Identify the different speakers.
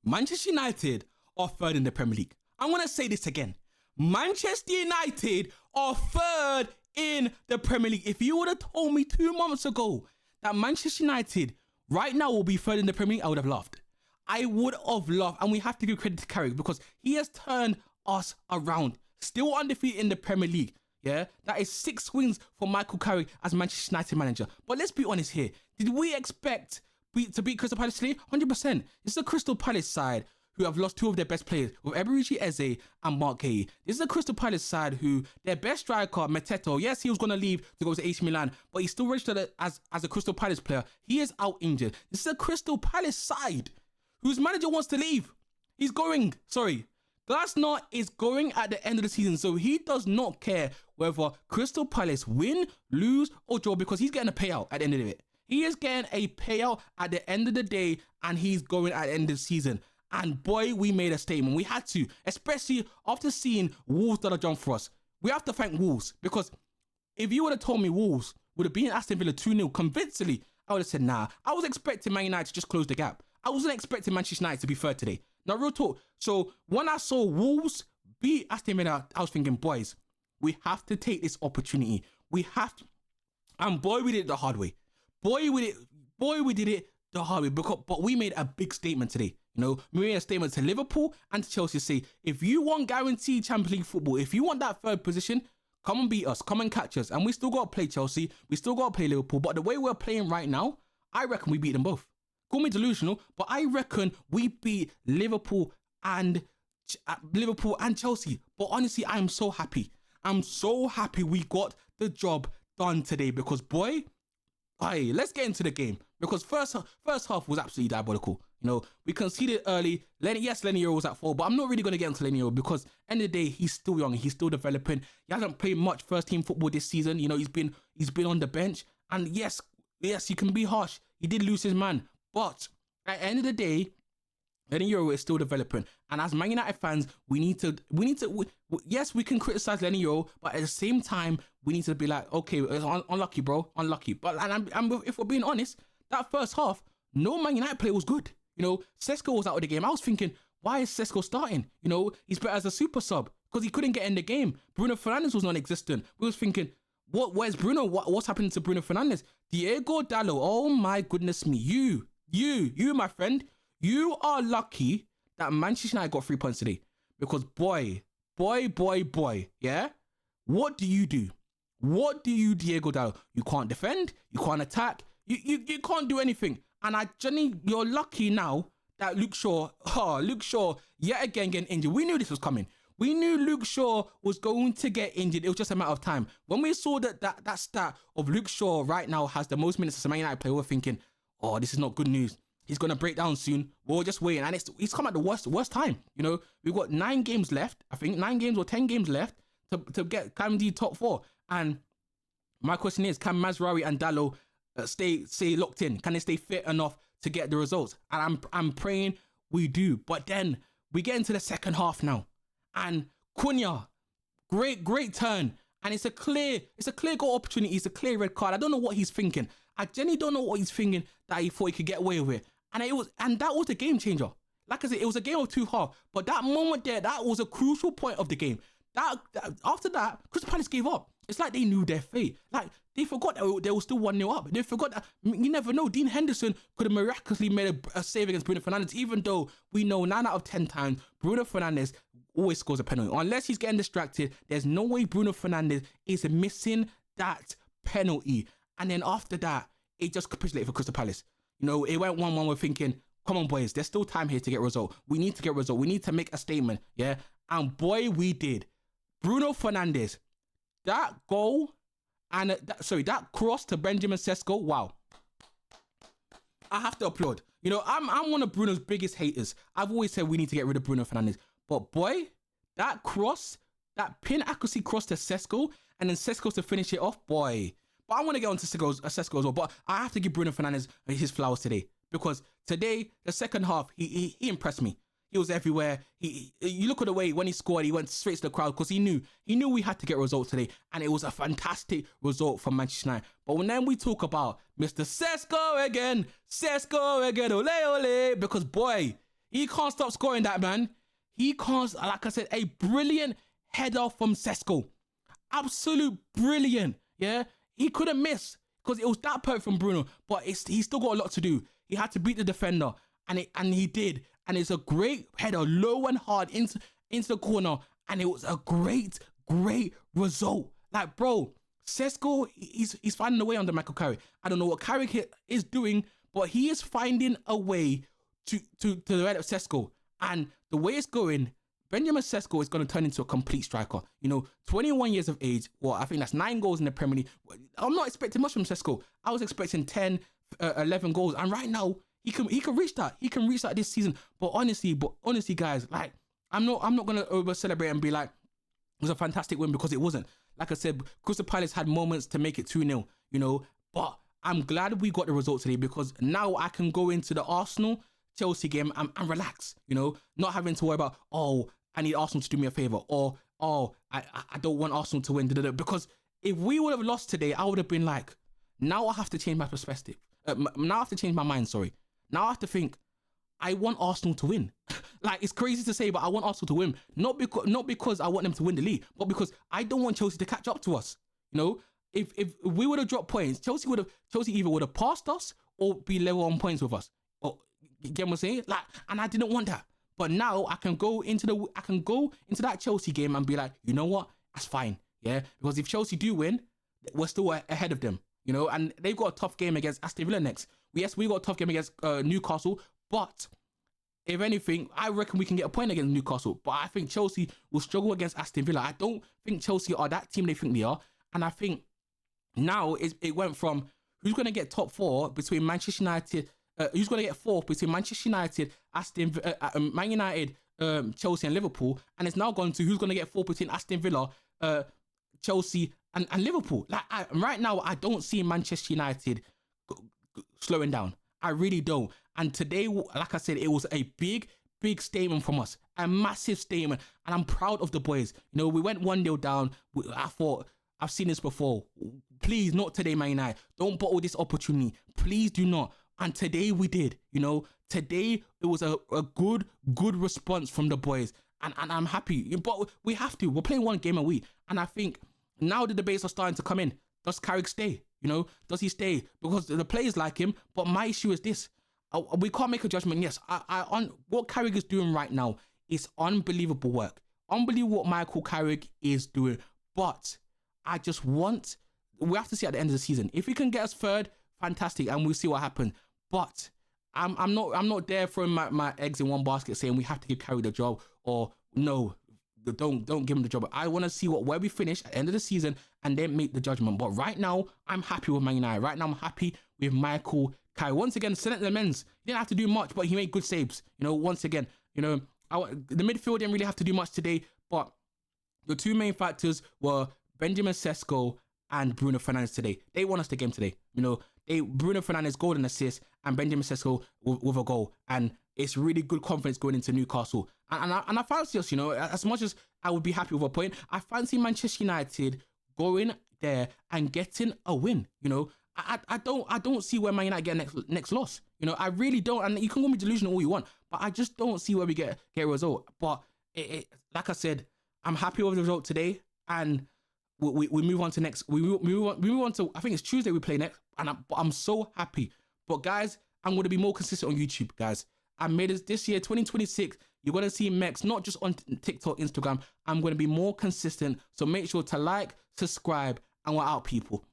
Speaker 1: Manchester United are third in the Premier League. I'm going to say this again. Manchester United are third in the Premier League. If you would have told me 2 months ago that Manchester United right now will be third in the Premier League, I would have laughed. I would have laughed. And we have to give credit to Carrick because he has turned us around. Still undefeated in the Premier League. Yeah, that is 6 wins for Michael Carrick as Manchester United manager. But let's be honest here. Did we expect to beat Crystal Palace today? 100%. It's the Crystal Palace side who have lost 2 of their best players with Eberechi Eze and Mark Guehi. This is the Crystal Palace side who their best striker, Mateta, yes, he was going to leave to go to AC Milan, but he's still registered as a Crystal Palace player. He is out injured. This is a Crystal Palace side whose manager wants to leave. Glasner is going at the end of the season, so he does not care whether Crystal Palace win, lose, or draw because he's getting a payout at the end of it. He is getting a payout at the end of the day, and he's going at the end of the season. And boy, we made a statement. We had to, especially after seeing Wolves done a jump for us. We have to thank Wolves because if you would have told me Wolves would have beaten Aston Villa 2-0 convincingly, I would have said, nah. I was expecting Man United to just close the gap. I wasn't expecting Manchester United to be third today. Now, real talk. So when I saw Wolves beat Aston Villa, I was thinking, boys, we have to take this opportunity. We have to. And boy, we did it the hard way. Boy, we did it the hard way. But we made a big statement today. You know, we made a statement to Liverpool and to Chelsea. Say, if you want guaranteed Champions League football, if you want that third position, come and beat us. Come and catch us. And we still got to play Chelsea. We still got to play Liverpool. But the way we're playing right now, I reckon we beat them both. Call me delusional, but I reckon we beat Liverpool and Chelsea. But honestly, I'm so happy. I'm so happy we got the job done today because boy, let's get into the game because first half was absolutely diabolical. You know, we conceded early. Lenny Yoro was at fault, but I'm not really going to get into Lenny Yoro because end of the day, he's still young. He's still developing. He hasn't played much first team football this season. You know, he's been on the bench. And yes, you can be harsh. He did lose his man. But at the end of the day, Lenny Yoro is still developing. And as Man United fans, yes, we can criticize Lenny Yoro, but at the same time, we need to be like, okay, it's unlucky, bro, unlucky. But if we're being honest, that first half, no Man United player was good. You know, Sesko was out of the game. I was thinking, why is Sesko starting? You know, he's better as a super sub because he couldn't get in the game. Bruno Fernandes was non-existent. We was thinking, where's Bruno? What's happening to Bruno Fernandes? Diego Dallo, oh my goodness me, you, my friend, you are lucky that Manchester United got 3 points today. Because boy, yeah? What do you do? What do you, Diego Dallo? You can't defend, you can't attack, you can't do anything. And you're lucky now that Luke Shaw, yet again getting injured. We knew this was coming. We knew Luke Shaw was going to get injured. It was just a matter of time. When we saw that stat of Luke Shaw right now has the most minutes as a Man United player, we were thinking, oh, this is not good news. He's going to break down soon. We're just waiting. And he's come at the worst time. You know, we've got 9 games left. I think 9 games or 10 games left to get Cam top 4. And my question is, can Mazraoui and Dallo stay locked in? Can they stay fit enough to get the results? And I'm praying we do. But then we get into the second half now. And Cunha, great turn. And it's a clear goal opportunity. It's a clear red card. I don't know what he's thinking. I genuinely don't know what he's thinking that he thought he could get away with it. And that was the game changer. Like I said, it was a game of 2 halves. But that moment there, that was a crucial point of the game. After that, Crystal Palace gave up. It's like they knew their fate. Like, they forgot that they were still 1-0 up. They forgot that, you never know, Dean Henderson could have miraculously made a save against Bruno Fernandes, even though we know 9 out of 10 times Bruno Fernandes always scores a penalty. Unless he's getting distracted, there's no way Bruno Fernandes is missing that penalty. And then after that, it just capitulated for Crystal Palace. You know, it went 1-1. We're thinking, come on, boys, there's still time here to get a result. We need to get a result. We need to make a statement, yeah? And boy, we did. Bruno Fernandes, that goal and that cross to Benjamin Sesko, wow. I have to applaud. You know, I'm one of Bruno's biggest haters. I've always said we need to get rid of Bruno Fernandes. But boy, that cross, that pin accuracy cross to Sesko, and then Sesko to finish it off, boy. But I want to get on to Sesko as well. But I have to give Bruno Fernandes his flowers today. Because today, the second half, he impressed me. He was everywhere. You look at the way when he scored, he went straight to the crowd because he knew we had to get results today. And it was a fantastic result for Manchester United. But when then we talk about Mr. Sesko again, ole ole, because boy, He can't stop scoring that, man. He can't, like I said, a brilliant header from Sesko. Absolute brilliant, yeah? He couldn't miss because it was that perfect from Bruno, but he still got a lot to do. He had to beat the defender, and he did. And it's a great header, low and hard into the corner, and it was a great result. Like, bro, Sesko, he's finding a way under Michael Carrick. I don't know what Carrick is doing, but he is finding a way to develop Sesko. And the way it's going, Benjamin Sesko is going to turn into a complete striker. You know, 21 years of age. Well, I think that's 9 goals in the Premier League. I'm not expecting much from Sesko. I was expecting 10, 11 goals. And right now, he can reach that. He can reach that this season. But honestly, guys, like, I'm not going to over celebrate and be like, it was a fantastic win, because it wasn't. Like I said, Crystal Palace had moments to make it 2-0, you know. But I'm glad we got the result today, because now I can go into the Arsenal-Chelsea game and relax, you know, not having to worry about, oh, I need Arsenal to do me a favour, or, oh, I don't want Arsenal to win, because if we would have lost today, I would have been like, now I have to change my perspective. Now I have to change my mind, sorry. Now I have to think, I want Arsenal to win. Like, it's crazy to say, but I want Arsenal to win. Not because I want them to win the league, but because I don't want Chelsea to catch up to us. You know, if we would have dropped points, Chelsea either would have passed us or be level on points with us. Or, you get what I'm saying? Like, and I didn't want that. But now I can go into that Chelsea game and be like, you know what? That's fine. Yeah, because if Chelsea do win, we're still ahead of them. You know, and they've got a tough game against Aston Villa next. Yes, we got a tough game against Newcastle, but if anything, I reckon we can get a point against Newcastle. But I think Chelsea will struggle against Aston Villa. I don't think Chelsea are that team they think they are. And I think now it went from who's going to get top 4 between Manchester United, who's going to get 4th between Manchester United, Man United, Chelsea and Liverpool. And it's now gone to who's going to get 4th between Aston Villa, Chelsea and Liverpool. Like, right now, I don't see Manchester United slowing down. I really don't. And today, like I said, it was a big statement from us. A massive statement. And I'm proud of the boys. You know, we went 1-0 down. I thought, I've seen this before. Please, not today, Man United. Don't bottle this opportunity. Please do not. And today we did. You know, today it was a good response from the boys. And I'm happy. But we have to. We're playing one game a week. And I think now the debates are starting to come in. Does Carrick stay? You know, does he stay? Because the players like him. But my issue is this. We can't make a judgment. Yes, on what Carrick is doing right now is unbelievable work. Unbelievable what Michael Carrick is doing. But I just want, we have to see at the end of the season. If he can get us 3rd, fantastic, and we'll see what happens. But I'm not there throwing my eggs in one basket saying we have to give Carrick the job, or no, don't give him the job. I want to see where we finish at the end of the season and then make the judgment. But right now, I'm happy with Man United. Right now, I'm happy with Michael Carrick. Once again, St. Lemens, he didn't have to do much, but he made good saves. You know, once again, you know, the midfield didn't really have to do much today, but the 2 main factors were Benjamin Sesko and Bruno Fernandes today. They won us the game today. You know, Bruno Fernandes goal and assist, and Benjamin Sesko with a goal. And it's really good confidence going into Newcastle. And I fancy us, you know, as much as I would be happy with a point, I fancy Manchester United going there and getting a win. You know, I don't see where Man United get next loss. You know, I really don't. And you can call me delusional all you want, but I just don't see where we get a result. But like I said, I'm happy with the result today, and we move on to next. We move on to, I think it's Tuesday we play next, and I'm so happy. But guys, I'm going to be more consistent on YouTube, guys. I made this year, 2026. You're going to see Mex not just on TikTok, Instagram. I'm going to be more consistent. So make sure to like, subscribe, and we're out, people.